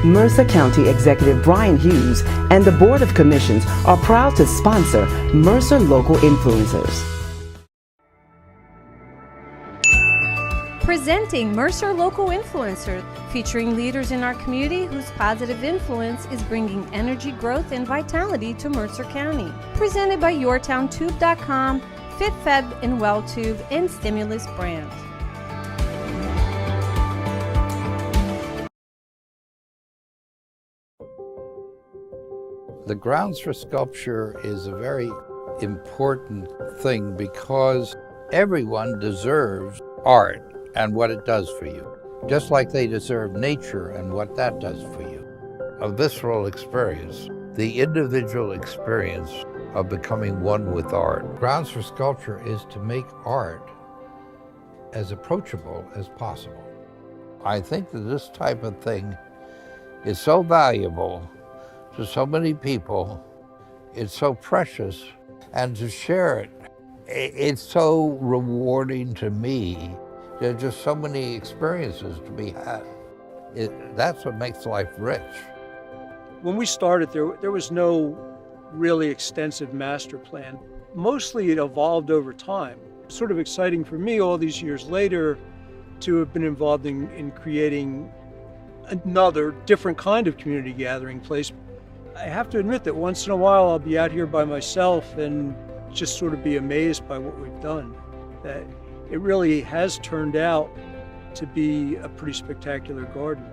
Mercer County Executive Brian Hughes and the Board of Commissions are proud to sponsor Mercer Local Influencers. Presenting Mercer Local Influencers, featuring leaders in our community whose positive influence is bringing energy, growth, and vitality to Mercer County. Presented by YourTownTube.com, FitFeb and WellTube, and Stimulus Brands. The grounds for sculpture is a very important thing because everyone deserves art and what it does for you, just like they deserve nature and what that does for you. A visceral experience, the individual experience of becoming one with art. Grounds for sculpture is to make art as approachable as possible. I think that this type of thing is so valuable to so many people, it's so precious, and to share it, it's so rewarding to me. There are just so many experiences to be had. That's what makes life rich. When we started, there was no really extensive master plan. Mostly it evolved over time. It's sort of exciting for me all these years later to have been involved in creating another different kind of community gathering place. I have to admit that once in a while I'll be out here by myself and just sort of be amazed by what we've done. That it really has turned out to be a pretty spectacular garden.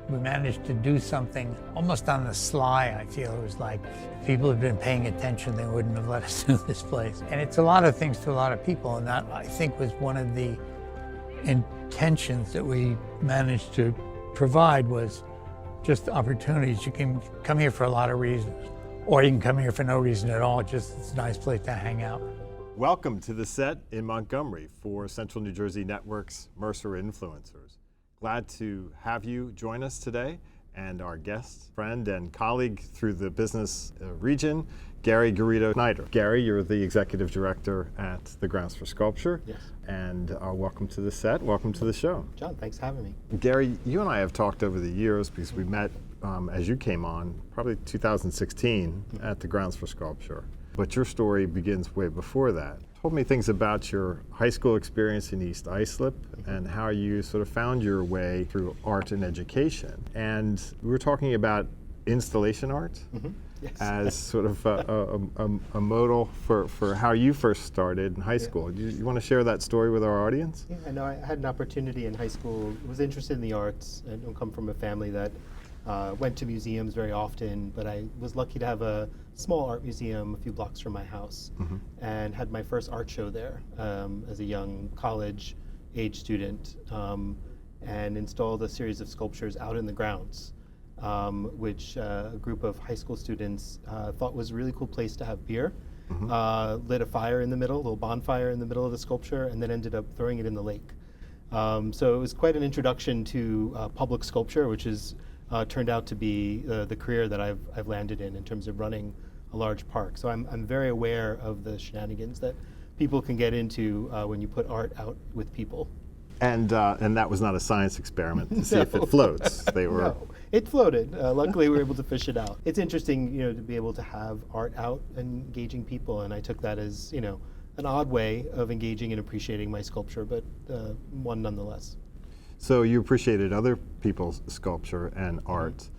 We managed to do something almost on the sly, I feel. It was like people had been paying attention, they wouldn't have let us do this place. And it's a lot of things to a lot of people, and that, I think, was one of the intentions that we managed to provide, was just opportunities. You can come here for a lot of reasons, or you can come here for no reason at all. Just it's a nice place to hang out. Welcome to the set in Montgomery for Central New Jersey Network's Mercer Influencers. Glad to have you join us today, and our guest, friend, and colleague through the business region, Garrido Schneider. Gary, you're the executive director at the Grounds for Sculpture. Yes. And welcome to the set, welcome to the show. John, thanks for having me. Gary, you and I have talked over the years because we met as you came on, probably 2016 at the Grounds for Sculpture. But your story begins way before that. Told me things about your high school experience in East Islip and how you sort of found your way through art and education. And we were talking about installation art Yes. as sort of a modal for how you first started in high school. Do you want to share that story with our audience? Yeah, I know I had an opportunity in high school, was interested in the arts. I don't come from a family that went to museums very often, but I was lucky to have a small art museum a few blocks from my house, and had my first art show there as a young college age student, and installed a series of sculptures out in the grounds, which a group of high school students thought was a really cool place to have beer. Lit a fire in the middle, a little bonfire in the middle of the sculpture, and then ended up throwing it in the lake. So it was quite an introduction to public sculpture, which is turned out to be the career that I've landed in terms of running a large park. So I'm very aware of the shenanigans that people can get into when you put art out with people. And that was not a science experiment to see if it floats. They were. No, it floated. Luckily, we were able to fish it out. It's interesting, to be able to have art out and engaging people, and I took that as, an odd way of engaging and appreciating my sculpture, but one nonetheless. So you appreciated other people's sculpture and art,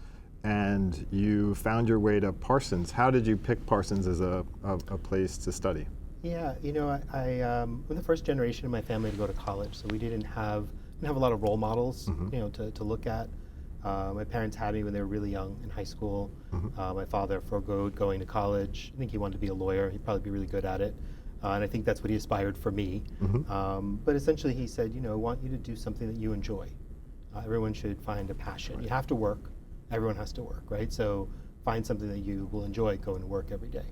and you found your way to Parsons. How did you pick Parsons as a place to study? Yeah, I'm the first generation in my family to go to college, so we didn't have a lot of role models, to look at. My parents had me when they were really young in high school. My father forgoed going to college. I think he wanted to be a lawyer. He'd probably be really good at it. And I think that's what he aspired for me. But essentially he said, I want you to do something that you enjoy. Everyone should find a passion. You have to work. Everyone has to work, right? So find something that you will enjoy going to work every day.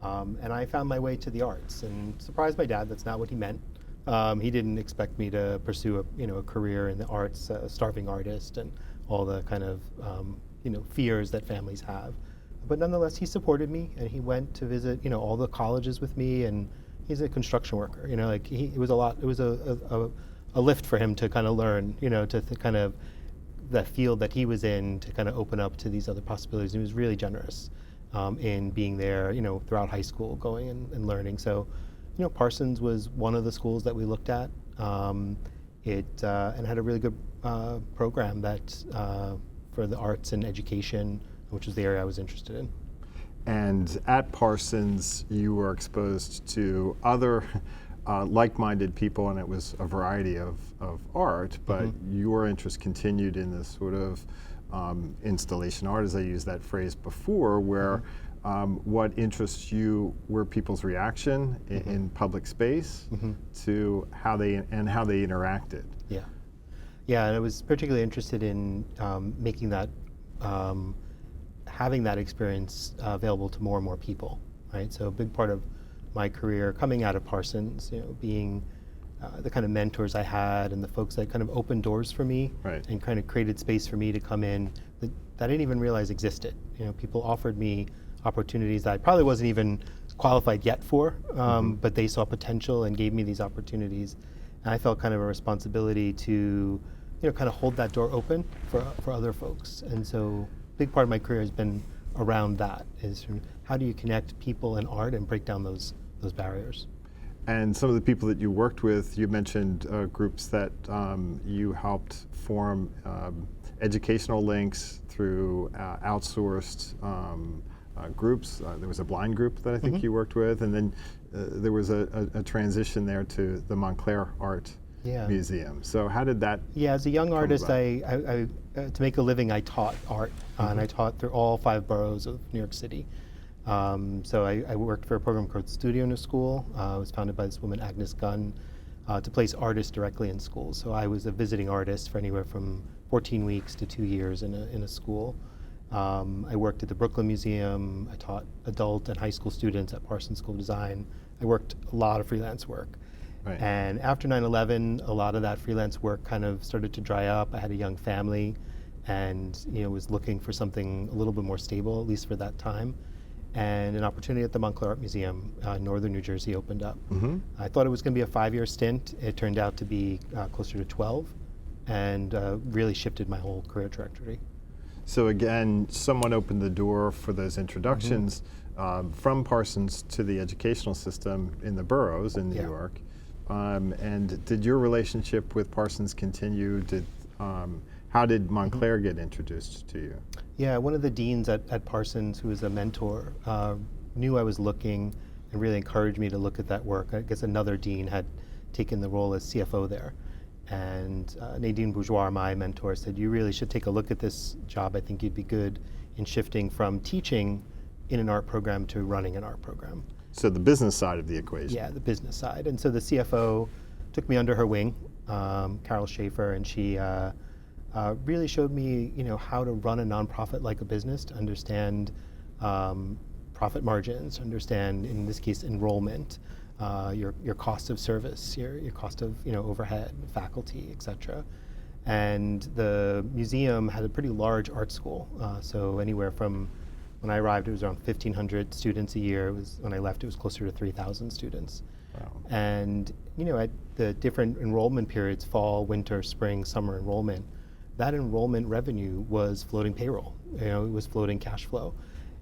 And I found my way to the arts and surprised my dad. That's not what he meant. He didn't expect me to pursue a career in the arts, a starving artist, and all the kind of fears that families have. But nonetheless, he supported me, and he went to visit all the colleges with me. And he's a construction worker. It was a lift for him to kind of learn, to kind of that field that he was in to kind of open up to these other possibilities. He was really generous in being there, throughout high school, going and learning. So, Parsons was one of the schools that we looked at. It had a really good program that for the arts and education, which was the area I was interested in. And at Parsons, you were exposed to other like-minded people, and it was a variety of art, but your interest continued in this sort of installation art, as I used that phrase before, where what interests you were people's reaction in public space to how they interacted. Yeah. Yeah, and I was particularly interested in making that, having that experience available to more and more people, right? So a big part of my career coming out of Parsons, being the kind of mentors I had and the folks that kind of opened doors for me and kind of created space for me to come in that I didn't even realize existed. People offered me opportunities that I probably wasn't even qualified yet for, but they saw potential and gave me these opportunities. And I felt kind of a responsibility to, kind of hold that door open for other folks. And so a big part of my career has been around that, is how do you connect people and art and break down those barriers. And some of the people that you worked with, you mentioned groups that you helped form educational links through outsourced groups. There was a blind group that I think you worked with, and then there was a transition there to the Montclair Art Museum. So how did that? Yeah, as a young artist, I to make a living, I taught art, and I taught through all 5 boroughs of New York City. So I worked for a program called Studio in a School. It was founded by this woman, Agnes Gunn, to place artists directly in schools. So I was a visiting artist for anywhere from 14 weeks to 2 years in a school. I worked at the Brooklyn Museum. I taught adult and high school students at Parsons School of Design. I worked a lot of freelance work. Right. And after 9/11, a lot of that freelance work kind of started to dry up. I had a young family and was looking for something a little bit more stable, at least for that time. And an opportunity at the Montclair Art Museum in northern New Jersey opened up. I thought it was going to be a 5-year stint. It turned out to be closer to 12, and really shifted my whole career trajectory. So again, someone opened the door for those introductions from Parsons to the educational system in the boroughs in New York. And did your relationship with Parsons continue? How did Montclair get introduced to you? Yeah, one of the deans at Parsons, who was a mentor, knew I was looking and really encouraged me to look at that work. I guess another dean had taken the role as CFO there. And Nadine Bourgeois, my mentor, said, you really should take a look at this job. I think you'd be good in shifting from teaching in an art program to running an art program. So the business side of the equation. Yeah, the business side. And so the CFO took me under her wing, Carol Schaefer, and she really showed me, how to run a nonprofit like a business, to understand profit margins, understand, in this case, enrollment, your cost of service, your cost of overhead, faculty, etc. And the museum had a pretty large art school, so anywhere from, when I arrived, it was around 1,500 students a year. When I left, it was closer to 3,000 students. Wow. And at the different enrollment periods, fall, winter, spring, summer enrollment, that enrollment revenue was floating payroll. It was floating cash flow.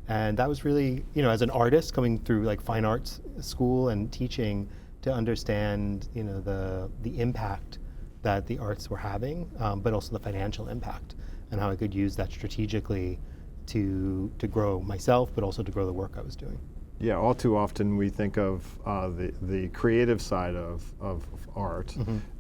And that was really, as an artist coming through like fine arts school and teaching, to understand, the impact that the arts were having, but also the financial impact, and how I could use that strategically to grow myself, but also to grow the work I was doing. Yeah, all too often we think of the creative side of art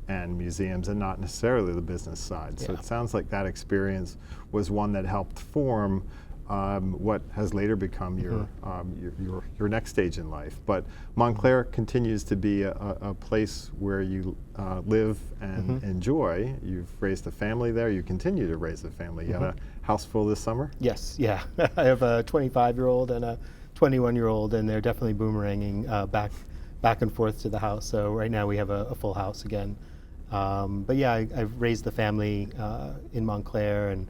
and museums, and not necessarily the business side. So it sounds like that experience was one that helped form what has later become your next stage in life. But Montclair continues to be a place where you live and enjoy. You've raised a family there. You continue to raise a family. You had a house full this summer? Yes, yeah. I have a 25-year-old and a 21-year-old, and they're definitely boomeranging back and forth to the house. So right now we have a full house again. But yeah, I've raised the family in Montclair, and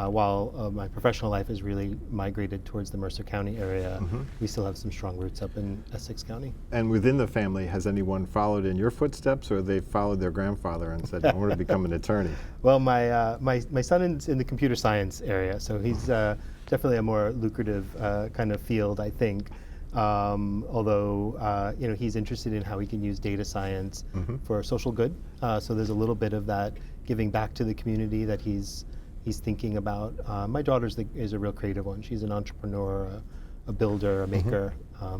while my professional life has really migrated towards the Mercer County area, we still have some strong roots up in Essex County. And within the family, has anyone followed in your footsteps, or they followed their grandfather and said, I want to become an attorney? Well, my son is in the computer science area, so he's definitely a more lucrative kind of field, I think. Although he's interested in how he can use data science for social good. So there's a little bit of that giving back to the community that he's thinking about. My daughter is a real creative one. She's an entrepreneur, a builder, a maker.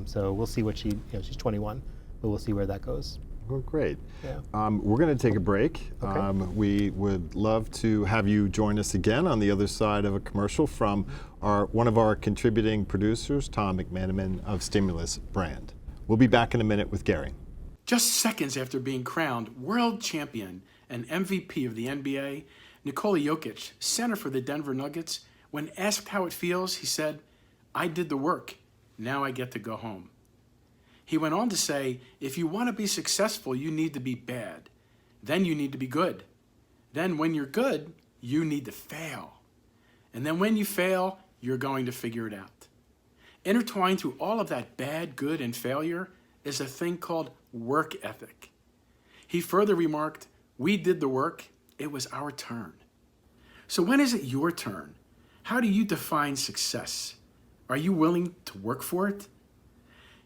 So we'll see what she's 21, but we'll see where that goes. Oh, great. Yeah. We're going to take a break. Okay. We would love to have you join us again on the other side of a commercial from one of our contributing producers, Tom McManaman of Stimulus Brand. We'll be back in a minute with Gary. Just seconds after being crowned world champion and MVP of the NBA, Nikola Jokic, center for the Denver Nuggets, when asked how it feels, he said, "I did the work. Now I get to go home." He went on to say, if you want to be successful, you need to be bad. Then you need to be good. Then when you're good, you need to fail. And then when you fail, you're going to figure it out. Intertwined through all of that bad, good, and failure is a thing called work ethic. He further remarked, we did the work, it was our turn. So when is it your turn? How do you define success? Are you willing to work for it?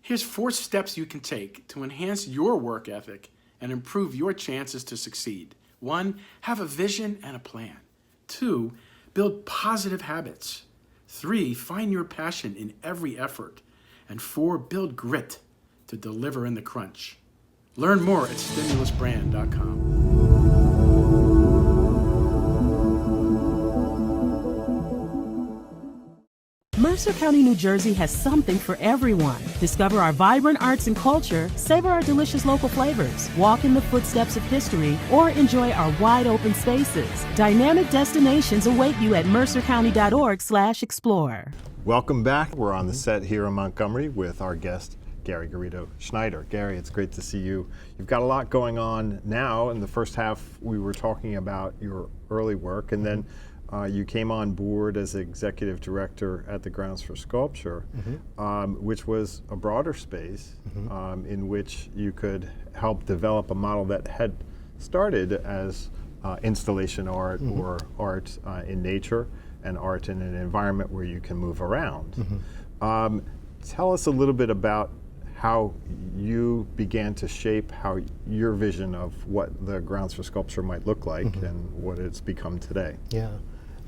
Here's 4 steps you can take to enhance your work ethic and improve your chances to succeed. 1, have a vision and a plan. 2, build positive habits. 3, find your passion in every effort. And 4, build grit to deliver in the crunch. Learn more at stimulusbrand.com. Mercer County, New Jersey has something for everyone. Discover our vibrant arts and culture, savor our delicious local flavors, walk in the footsteps of history, or enjoy our wide open spaces. Dynamic destinations await you at mercercounty.org/explore. Welcome back. We're on the set here in Montgomery with our guest, Gary Garrido Schneider. Gary, it's great to see you. You've got a lot going on now. In the first half, we were talking about your early work, and then you came on board as executive director at the Grounds for Sculpture, which was a broader space in which you could help develop a model that had started as installation art or art in nature and art in an environment where you can move around. Tell us a little bit about how you began to shape how your vision of what the Grounds for Sculpture might look like and what it's become today. Yeah.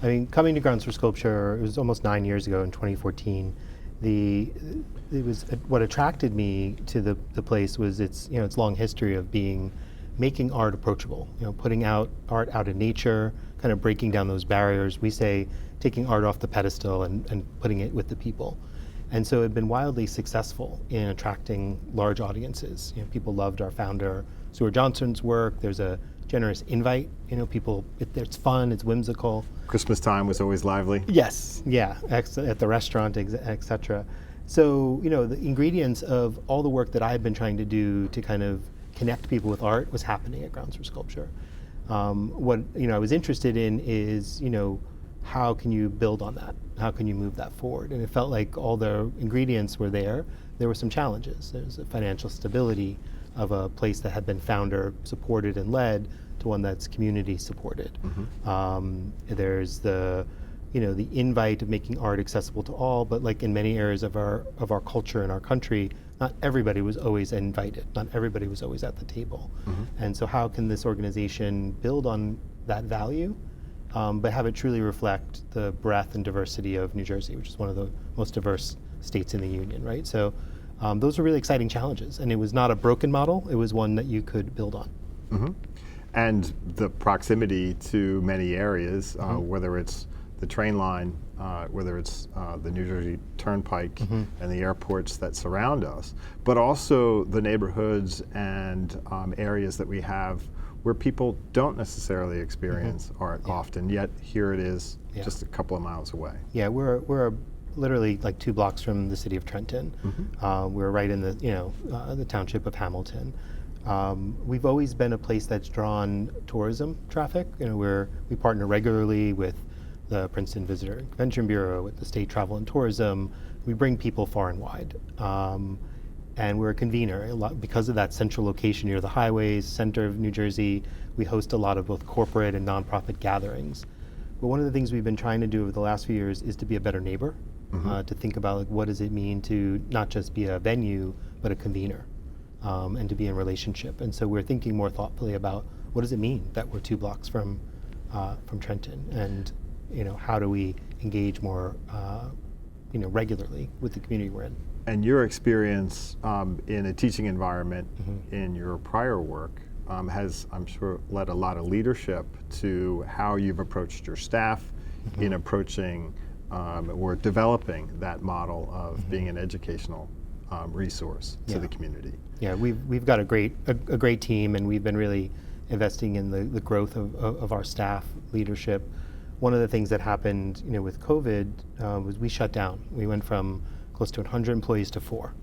I mean, coming to Grounds for Sculpture, it was almost 9 years ago in 2014. What attracted me to the place was its long history of making art approachable. Putting art out in nature, kind of breaking down those barriers. We say taking art off the pedestal and putting it with the people. And so it had been wildly successful in attracting large audiences. People loved our founder, Stuart Johnson's work. There's a generous invite. It's fun, it's whimsical. Christmas time was always lively. Yes, yeah, at the restaurant, etc. So, the ingredients of all the work that I've been trying to do to kind of connect people with art was happening at Grounds for Sculpture. What I was interested in is, how can you build on that? How can you move that forward? And it felt like all the ingredients were there. There were some challenges. There's a financial stability of a place that had been founder supported and led to one that's community supported. There's the invite of making art accessible to all, but like in many areas of our culture and our country, not everybody was always invited. Not everybody was always at the table. And so how can this organization build on that value, but have it truly reflect the breadth and diversity of New Jersey, which is one of the most diverse states in the union, right? So those were really exciting challenges, and it was not a broken model, it was one that you could build on. And the proximity to many areas, whether it's the train line, whether it's the New Jersey Turnpike and the airports that surround us, but also the neighborhoods and areas that we have where people don't necessarily experience art often, yet here it is just a couple of miles away. Yeah, we're literally like 2 blocks from the city of Trenton. We're right in the township of Hamilton. We've always been a place that's drawn tourism traffic. We partner regularly with the Princeton Visitor and Convention Bureau, with the State Travel and Tourism. We bring people far and wide. And we're a convener. Because of that central location near the highways, center of New Jersey, we host a lot of both corporate and nonprofit gatherings. But one of the things we've been trying to do over the last few years is to be a better neighbor, to think about like, what does it mean to not just be a venue, but a convener, and to be in relationship. And so we're thinking more thoughtfully about what does it mean that we're 2 blocks from Trenton, and how do we engage more regularly with the community we're in. And your experience in a teaching environment in your prior work has, I'm sure, led a lot of leadership to how you've approached your staff in approaching or developing that model of being an educational resource to the community. Yeah, we've got a great team, and we've been really investing in the growth of our staff leadership. One of the things that happened, with COVID was we shut down. We went from close to 100 employees to 4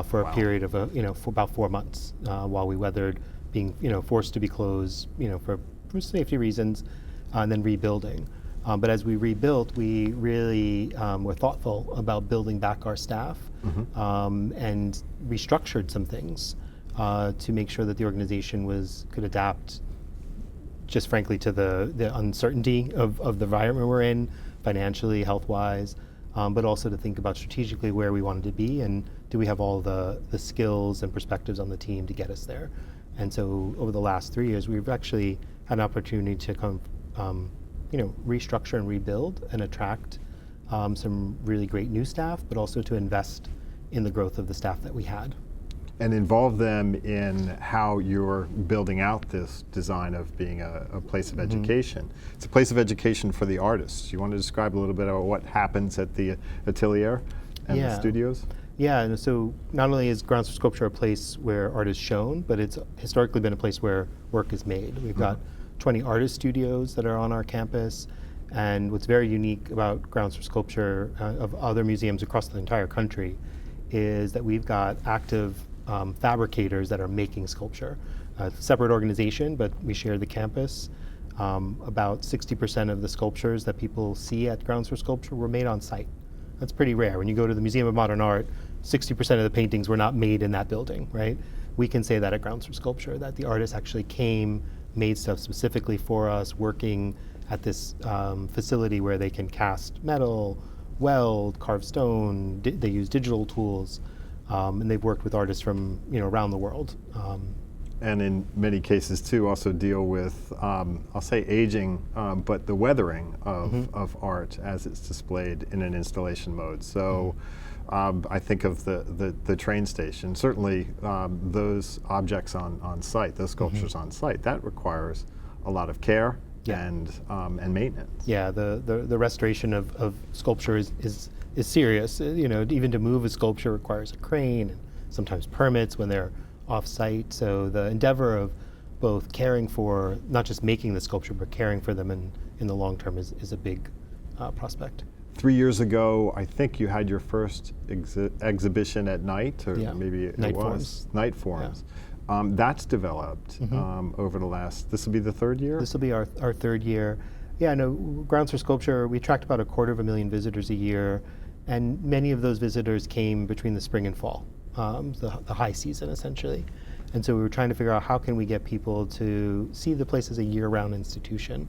for a period of for about 4 months while we weathered being forced to be closed for safety reasons, and then rebuilding. But as we rebuilt, we really were thoughtful about building back our staff and restructured some things to make sure that the organization could adapt, just frankly, to the uncertainty of the environment we're in, financially, health-wise, but also to think about strategically where we wanted to be and do we have all the skills and perspectives on the team to get us there. And so over the last 3 years, we've actually had an opportunity to come, restructure and rebuild and attract some really great new staff, but also to invest in the growth of the staff that we had. And involve them in how you're building out this design of being a place of education. It's a place of education for the artists. You want to describe a little bit about what happens at the atelier and the studios? Yeah, and so not only is Grounds for Sculpture a place where art is shown, but it's historically been a place where work is made. We've got 20 artist studios that are on our campus, and what's very unique about Grounds for Sculpture of other museums across the entire country is that we've got active fabricators that are making sculpture. It's a separate organization, but we share the campus. About 60% of the sculptures that people see at Grounds for Sculpture were made on site. That's pretty rare. When you go to the Museum of Modern Art, 60% of the paintings were not made in that building, right? We can say that at Grounds for Sculpture, that the artists actually came, made stuff specifically for us, working at this facility where they can cast metal, weld, carve stone, they use digital tools, and they've worked with artists from around the world. And in many cases too, also deal with, I'll say aging, but the weathering of art as it's displayed in an installation mode. So I think of the train station. Certainly those objects on site, those sculptures on site, that requires a lot of care and maintenance. Yeah, the restoration of sculpture is serious. Even to move a sculpture requires a crane and sometimes permits when they're off-site. So the endeavor of both caring for, not just making the sculpture, but caring for them in the long term is a big prospect. 3 years ago, I think you had your first exhibition at night, or maybe it Night was. Forms. Night Forms. That's developed over the last, this will be the 3rd year? This will be our 3rd year. Yeah, no, Grounds for Sculpture, we attract about 250,000 visitors a year, and many of those visitors came between the spring and fall. The high season, essentially. And so we were trying to figure out how can we get people to see the place as a year-round institution,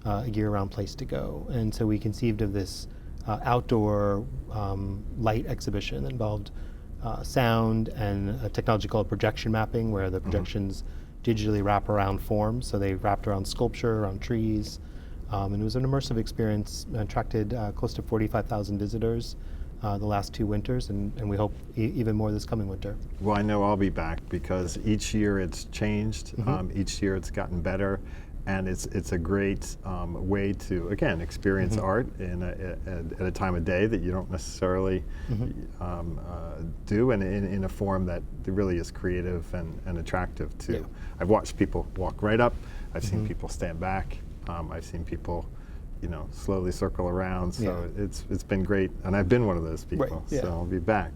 a year-round place to go. And so we conceived of this outdoor light exhibition that involved sound and a technology called projection mapping, where the projections digitally wrap around forms. So they wrapped around sculpture, around trees. And it was an immersive experience, attracted close to 45,000 visitors the last 2 winters, and we hope even more this coming winter. Well, I know I'll be back because each year it's changed, each year it's gotten better, and it's a great way to, again, experience art at a time of day that you don't necessarily do, and in a form that really is creative and attractive too. I've watched people walk right up, I've seen people stand back, I've seen people slowly circle around. So it's been great, and I've been one of those people. So I'll be back.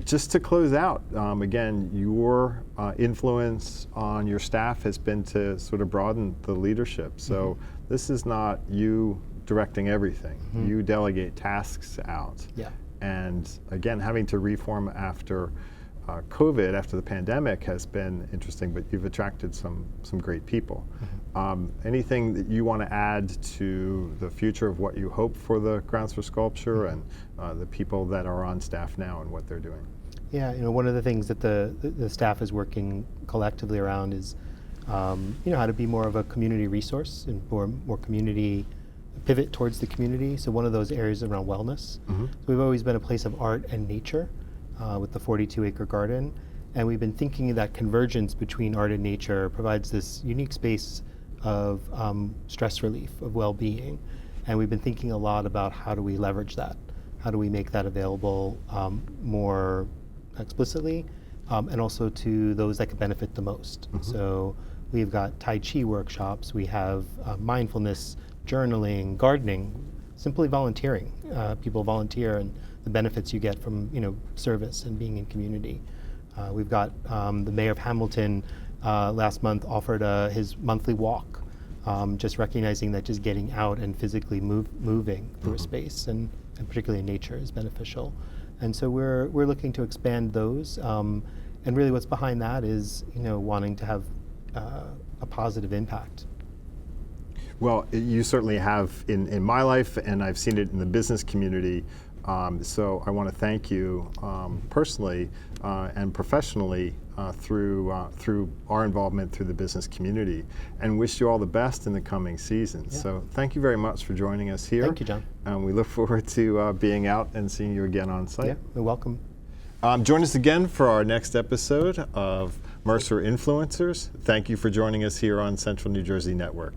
Just to close out, again, your influence on your staff has been to sort of broaden the leadership. So this is not you directing everything. You delegate tasks out. Yeah. And again, having to reform after COVID, after the pandemic, has been interesting, but you've attracted some great people. Anything that you want to add to the future of what you hope for the Grounds for Sculpture and the people that are on staff now and what they're doing? Yeah, one of the things that the staff is working collectively around is, how to be more of a community resource and more community pivot towards the community. So one of those areas around wellness. So we've always been a place of art and nature with the 42-acre garden, and we've been thinking that convergence between art and nature provides this unique space of stress relief, of well-being, and we've been thinking a lot about how do we leverage that, how do we make that available more explicitly, and also to those that could benefit the most. So we've got Tai Chi workshops, we have mindfulness, journaling, gardening, simply volunteering. People volunteer and the benefits you get from service and being in community. We've got the mayor of Hamilton last month offered his monthly walk, just recognizing that just getting out and physically moving through a space and particularly in nature is beneficial. And so we're looking to expand those. And really what's behind that is wanting to have a positive impact. Well, you certainly have in my life, and I've seen it in the business community. So I want to thank you personally and professionally through our involvement through the business community, and wish you all the best in the coming season. Yeah. So thank you very much for joining us here. Thank you, John. And we look forward to being out and seeing you again on site. Yeah, you're welcome. Join us again for our next episode of Mercer Influencers. Thank you for joining us here on Central New Jersey Network.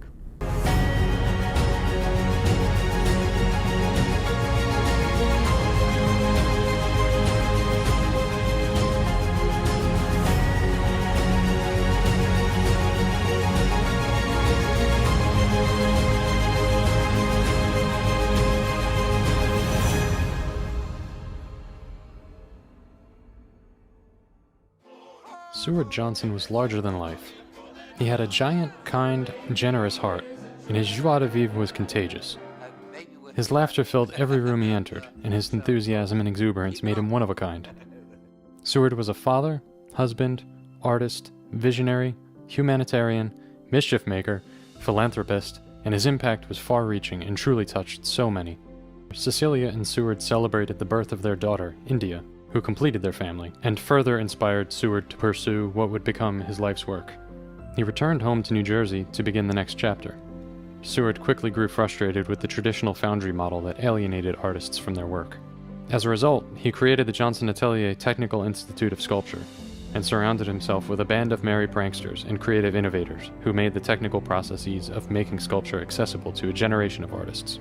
Seward Johnson was larger than life. He had a giant, kind, generous heart, and his joie de vivre was contagious. His laughter filled every room he entered, and his enthusiasm and exuberance made him one of a kind. Seward was a father, husband, artist, visionary, humanitarian, mischief maker, philanthropist, and his impact was far-reaching and truly touched so many. Cecilia and Seward celebrated the birth of their daughter, India, who completed their family, and further inspired Seward to pursue what would become his life's work. He returned home to New Jersey to begin the next chapter. Seward quickly grew frustrated with the traditional foundry model that alienated artists from their work. As a result, he created the Johnson Atelier Technical Institute of Sculpture, and surrounded himself with a band of merry pranksters and creative innovators who made the technical processes of making sculpture accessible to a generation of artists.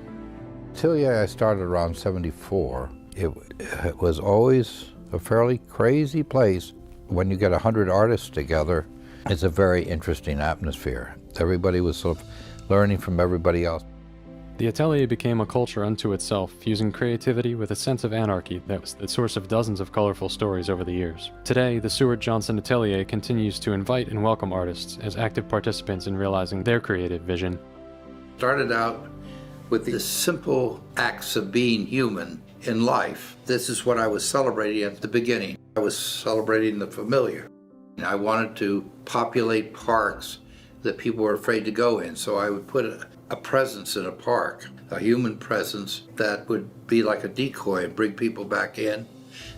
Atelier I started around 74. It was always a fairly crazy place. When you get 100 artists together, it's a very interesting atmosphere. Everybody was sort of learning from everybody else. The Atelier became a culture unto itself, fusing creativity with a sense of anarchy that was the source of dozens of colorful stories over the years. Today, the Seward Johnson Atelier continues to invite and welcome artists as active participants in realizing their creative vision. Started out with the simple acts of being human in life. This is what I was celebrating at the beginning. I was celebrating the familiar. I wanted to populate parks that people were afraid to go in, so I would put a presence in a park, a human presence that would be like a decoy and bring people back in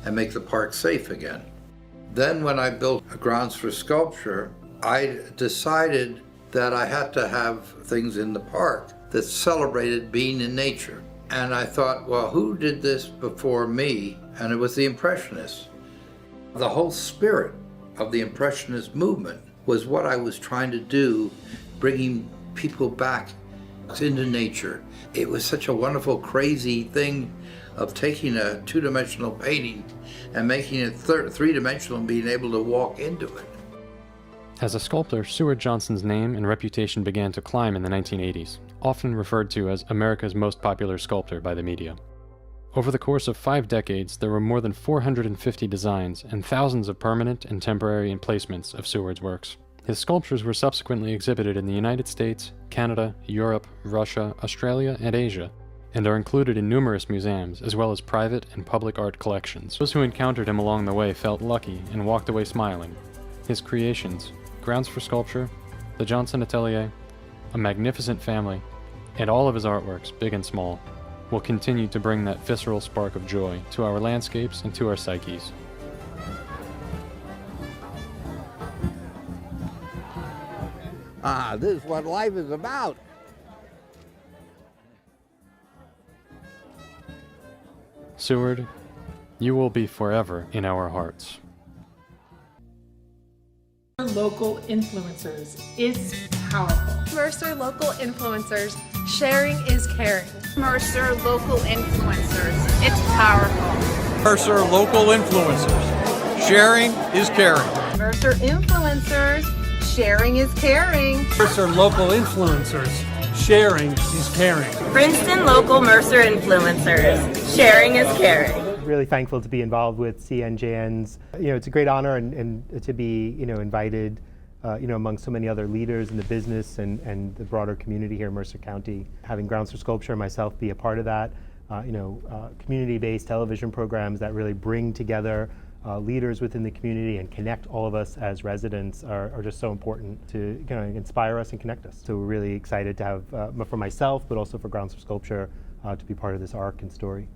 and make the park safe again. Then when I built a Grounds for Sculpture, I decided that I had to have things in the park that celebrated being in nature. And I thought, well, who did this before me? And it was the Impressionists. The whole spirit of the Impressionist movement was what I was trying to do, bringing people back into nature. It was such a wonderful, crazy thing of taking a two-dimensional painting and making it three-dimensional and being able to walk into it. As a sculptor, Seward Johnson's name and reputation began to climb in the 1980s, often referred to as America's most popular sculptor by the media. Over the course of 5 decades, there were more than 450 designs and thousands of permanent and temporary emplacements of Seward's works. His sculptures were subsequently exhibited in the United States, Canada, Europe, Russia, Australia, and Asia, and are included in numerous museums, as well as private and public art collections. Those who encountered him along the way felt lucky and walked away smiling. His creations, Grounds for Sculpture, the Johnson Atelier, A Magnificent Family, and all of his artworks, big and small, will continue to bring that visceral spark of joy to our landscapes and to our psyches. This is what life is about. Seward, you will be forever in our hearts. Local Influencers is powerful. Mercer Local Influencers, sharing is caring. Mercer Local Influencers, it's powerful. Mercer Local Influencers, sharing is caring. Mercer Influencers, sharing is caring. Mercer Local Influencers, sharing is caring. Princeton Local Mercer Influencers, sharing is caring. Really thankful to be involved with CNJN's. It's a great honor and to be, invited, among so many other leaders in the business and the broader community here in Mercer County. Having Grounds for Sculpture and myself be a part of that, community-based television programs that really bring together leaders within the community and connect all of us as residents are just so important to inspire us and connect us. So we're really excited to have, for myself, but also for Grounds for Sculpture, to be part of this arc and story.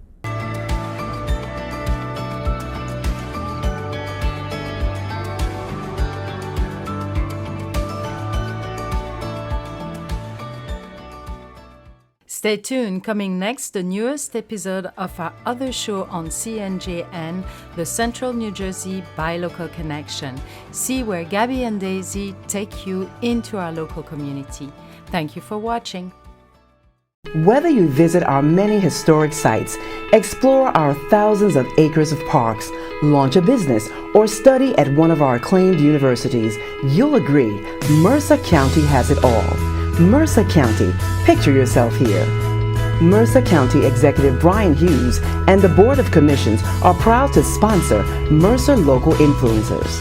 Stay tuned. Coming next, the newest episode of our other show on CNJN, the Central New Jersey Buy Local Connection. See where Gabby and Daisy take you into our local community. Thank you for watching. Whether you visit our many historic sites, explore our thousands of acres of parks, launch a business, or study at one of our acclaimed universities, you'll agree Mercer County has it all. Mercer County, picture yourself here. Mercer County Executive Brian Hughes and the Board of Commissions are proud to sponsor Mercer Local Influencers.